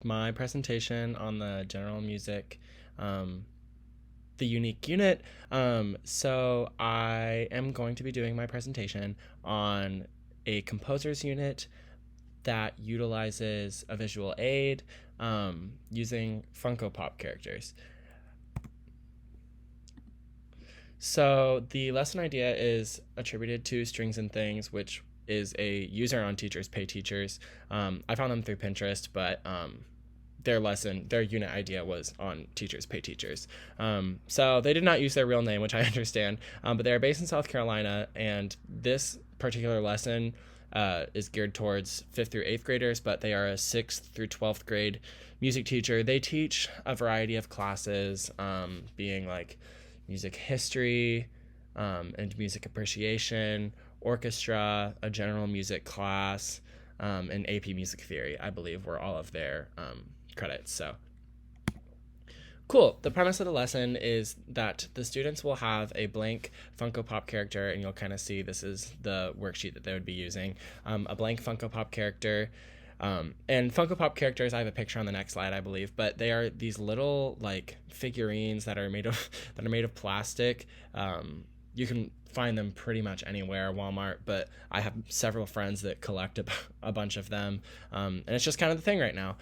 my presentation on the general music, um, the unique unit. So I am going to be doing my presentation on a composer's unit that utilizes a visual aid using Funko Pop characters. So the lesson idea is attributed to Strings and Things, which is a user on Teachers Pay Teachers. I found them through Pinterest, but their unit idea was on Teachers Pay Teachers. So they did not use their real name, which I understand, but they're based in South Carolina, and this particular lesson is geared towards 5th through 8th graders, but they are a 6th through 12th grade music teacher. They teach a variety of classes, being like music history and music appreciation, orchestra, a general music class, and AP music theory, I believe, were all of their credits. So cool. The premise of the lesson is that the students will have a blank Funko Pop character, and you'll kind of see this is the worksheet that they would be using. A blank Funko Pop character. And Funko Pop characters, I have a picture on the next slide, I believe, but they are these little like figurines that are made of plastic. You can find them pretty much anywhere, Walmart, but I have several friends that collect a bunch of them, and it's just kind of the thing right now.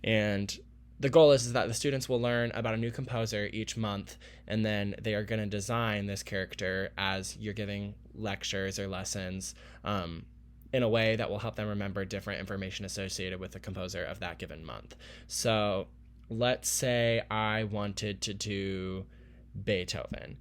And the goal is that the students will learn about a new composer each month, and then they are going to design this character as you're giving lectures or lessons, in a way that will help them remember different information associated with the composer of that given month. So let's say I wanted to do Beethoven.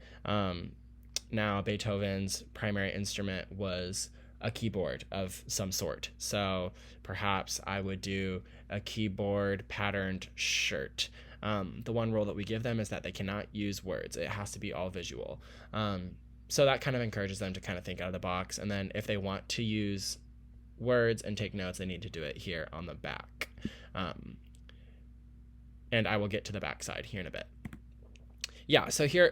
Now, Beethoven's primary instrument was a keyboard of some sort. So perhaps I would do a keyboard patterned shirt. The one rule that we give them is that they cannot use words. It has to be all visual. So that kind of encourages them to kind of think out of the box. And then if they want to use words and take notes, they need to do it here on the back. And I will get to the back side here in a bit. Yeah, so here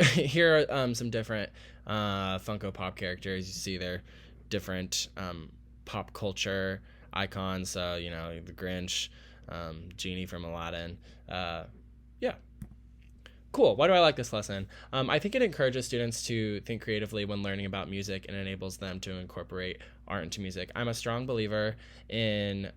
are some different Funko Pop characters. You see they're different pop culture icons. So, the Grinch, Genie from Aladdin. Yeah. Cool. Why do I like this lesson? I think it encourages students to think creatively when learning about music and enables them to incorporate art into music. I'm a strong believer in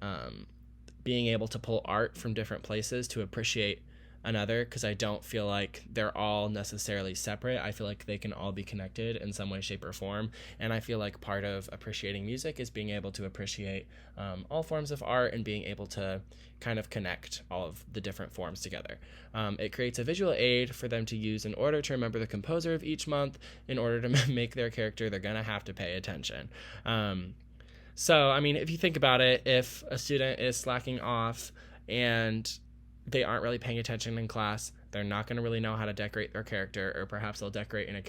being able to pull art from different places to appreciate another, because I don't feel like they're all necessarily separate. I feel like they can all be connected in some way, shape, or form. And I feel like part of appreciating music is being able to appreciate all forms of art and being able to kind of connect all of the different forms together. It creates a visual aid for them to use in order to remember the composer of each month. In order to make their character, they're going to have to pay attention. So, I mean, if you think about it, if a student is slacking off and they aren't really paying attention in class, they're not going to really know how to decorate their character, or perhaps they'll decorate their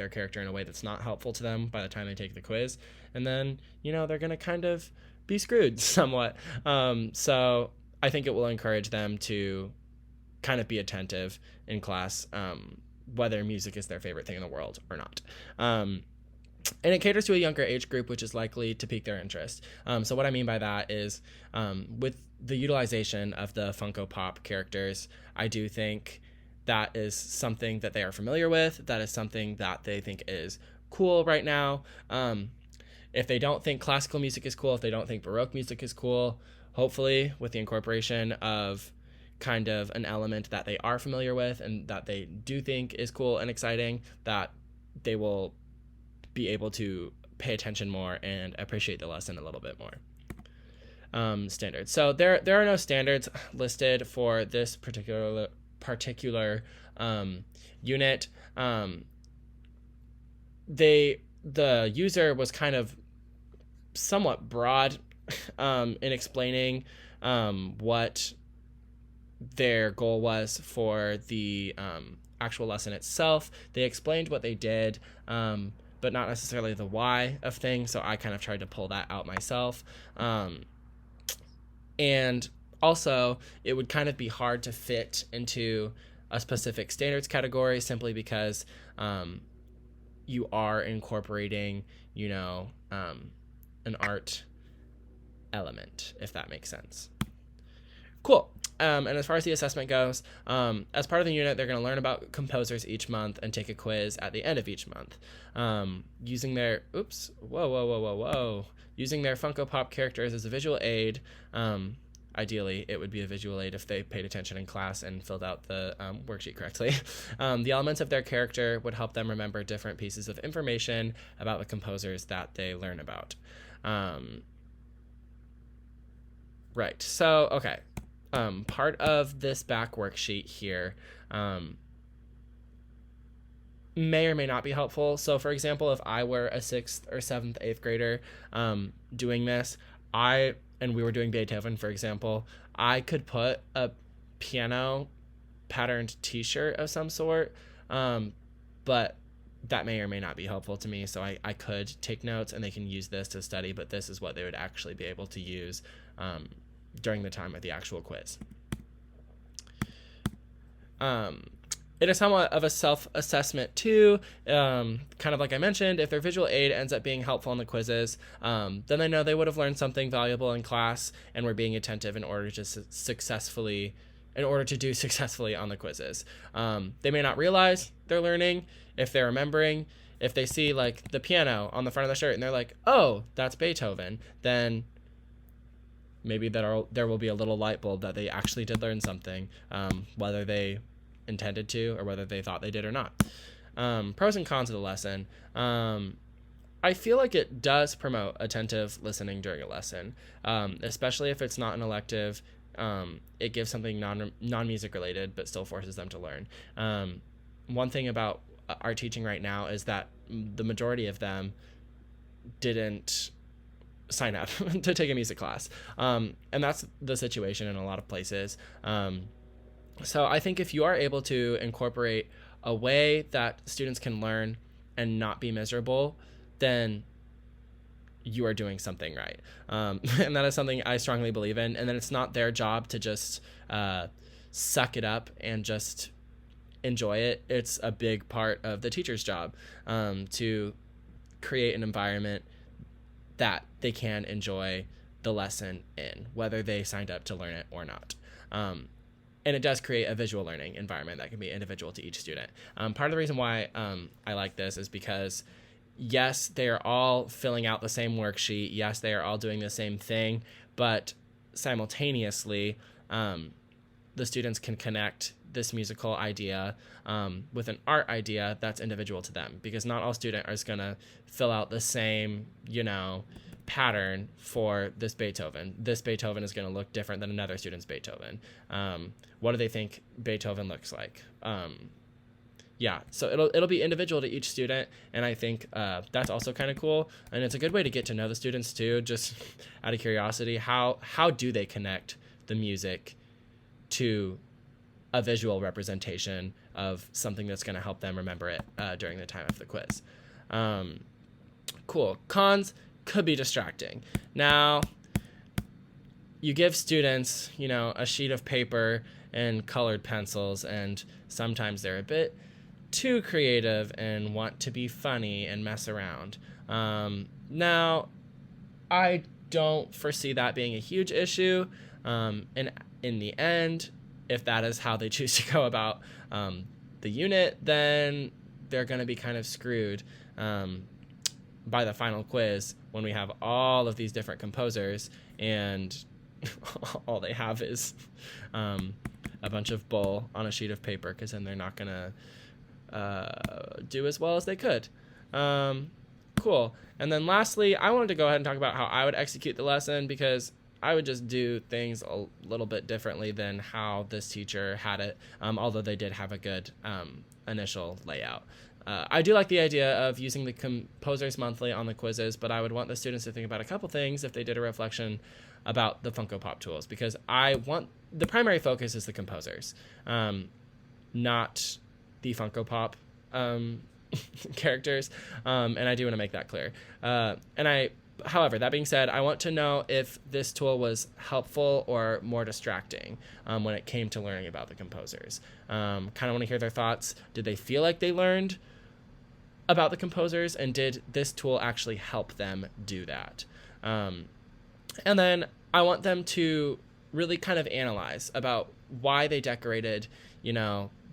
character in a way that's not helpful to them by the time they take the quiz, and then they're going to kind of be screwed somewhat. So I think it will encourage them to kind of be attentive in class, whether music is their favorite thing in the world or not. And it caters to a younger age group, which is likely to pique their interest. So what I mean by that is, with the utilization of the Funko Pop characters, I do think that is something that they are familiar with. That is something that they think is cool right now. If they don't think classical music is cool, if they don't think Baroque music is cool, hopefully with the incorporation of kind of an element that they are familiar with and that they do think is cool and exciting, that they will be able to pay attention more and appreciate the lesson a little bit more. Standards. So there are no standards listed for this particular unit. The user was kind of somewhat broad in explaining what their goal was for the actual lesson itself. They explained what they did, but not necessarily the why of things. So I kind of tried to pull that out myself. And also, it would kind of be hard to fit into a specific standards category simply because you are incorporating, an art element, if that makes sense. Cool. And as far as the assessment goes, as part of the unit, they're going to learn about composers each month and take a quiz at the end of each month. Using their, using their Funko Pop characters as a visual aid. Ideally, it would be a visual aid if they paid attention in class and filled out the worksheet correctly. The elements of their character would help them remember different pieces of information about the composers that they learn about. Right. So, okay. Part of this back worksheet here may or may not be helpful. So, for example, if I were a 6th or 7th, 8th grader doing this, and we were doing Beethoven, for example, I could put a piano patterned t-shirt of some sort, but that may or may not be helpful to me. So I could take notes and they can use this to study, but this is what they would actually be able to use during the time of the actual quiz. It is somewhat of a self-assessment too. Kind of like I mentioned, if their visual aid ends up being helpful in the quizzes, then they know they would have learned something valuable in class and were being attentive in order to do successfully on the quizzes. They may not realize they're learning if they're remembering. If they see like the piano on the front of the shirt and they're like, oh, that's Beethoven, then maybe there will be a little light bulb that they actually did learn something, whether they intended to or whether they thought they did or not. Pros and cons of the lesson. I feel like it does promote attentive listening during a lesson, especially if it's not an elective. It gives something non-music related, but still forces them to learn. One thing about our teaching right now is that the majority of them didn't sign up to take a music class. And that's the situation in a lot of places. So I think if you are able to incorporate a way that students can learn and not be miserable, then you are doing something right. And that is something I strongly believe in. And then it's not their job to just suck it up and just enjoy it. It's a big part of the teacher's job to create an environment that they can enjoy the lesson in, whether they signed up to learn it or not. And it does create a visual learning environment that can be individual to each student. Part of the reason why I like this is because, yes, they are all filling out the same worksheet. Yes, they are all doing the same thing, but simultaneously, the students can connect this musical idea with an art idea that's individual to them, because not all student is going to fill out the same, pattern for this Beethoven. This Beethoven is going to look different than another student's Beethoven. What do they think Beethoven looks like? So it'll be individual to each student, and I think that's also kind of cool, and it's a good way to get to know the students too, just out of curiosity. How do they connect the music to a visual representation of something that's going to help them remember it during the time of the quiz? Cool. Cons could be distracting. Now, you give students, a sheet of paper and colored pencils, and sometimes they're a bit too creative and want to be funny and mess around. Now, I don't foresee that being a huge issue. And in the end, if that is how they choose to go about the unit, then they're going to be kind of screwed by the final quiz when we have all of these different composers and all they have is a bunch of bull on a sheet of paper, because then they're not going to do as well as they could. Cool. And then lastly, I wanted to go ahead and talk about how I would execute the lesson, because I would just do things a little bit differently than how this teacher had it, although they did have a good initial layout. I do like the idea of using the composers monthly on the quizzes, but I would want the students to think about a couple things if they did a reflection about the Funko Pop tools, because the primary focus is the composers, not the Funko Pop characters, and I do want to make that clear. However, that being said, I want to know if this tool was helpful or more distracting when it came to learning about the composers. Kind of want to hear their thoughts. Did they feel like they learned about the composers, and did this tool actually help them do that? And then I want them to really kind of analyze about why they decorated,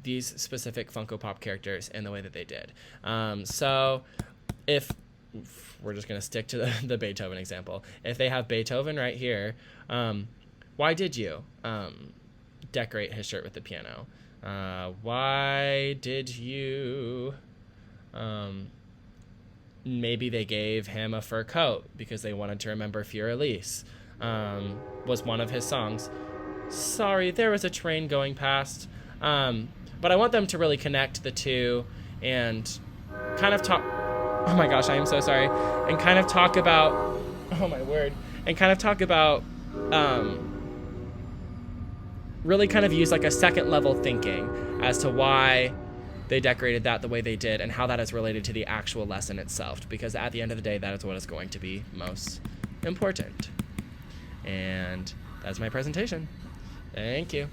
these specific Funko Pop characters in the way that they did. So if we're just going to stick to the Beethoven example, if they have Beethoven right here, why did you decorate his shirt with the piano? Why did you... maybe they gave him a fur coat because they wanted to remember Fior Elise. Was one of his songs. Sorry, there was a train going past. But I want them to really connect the two and kind of talk... Oh my gosh, I am so sorry. And kind of talk about... Oh my word. And kind of talk about... really kind of use like a second level thinking as to why they decorated that the way they did and how that is related to the actual lesson itself. Because at the end of the day, that is what is going to be most important. And that's my presentation. Thank you.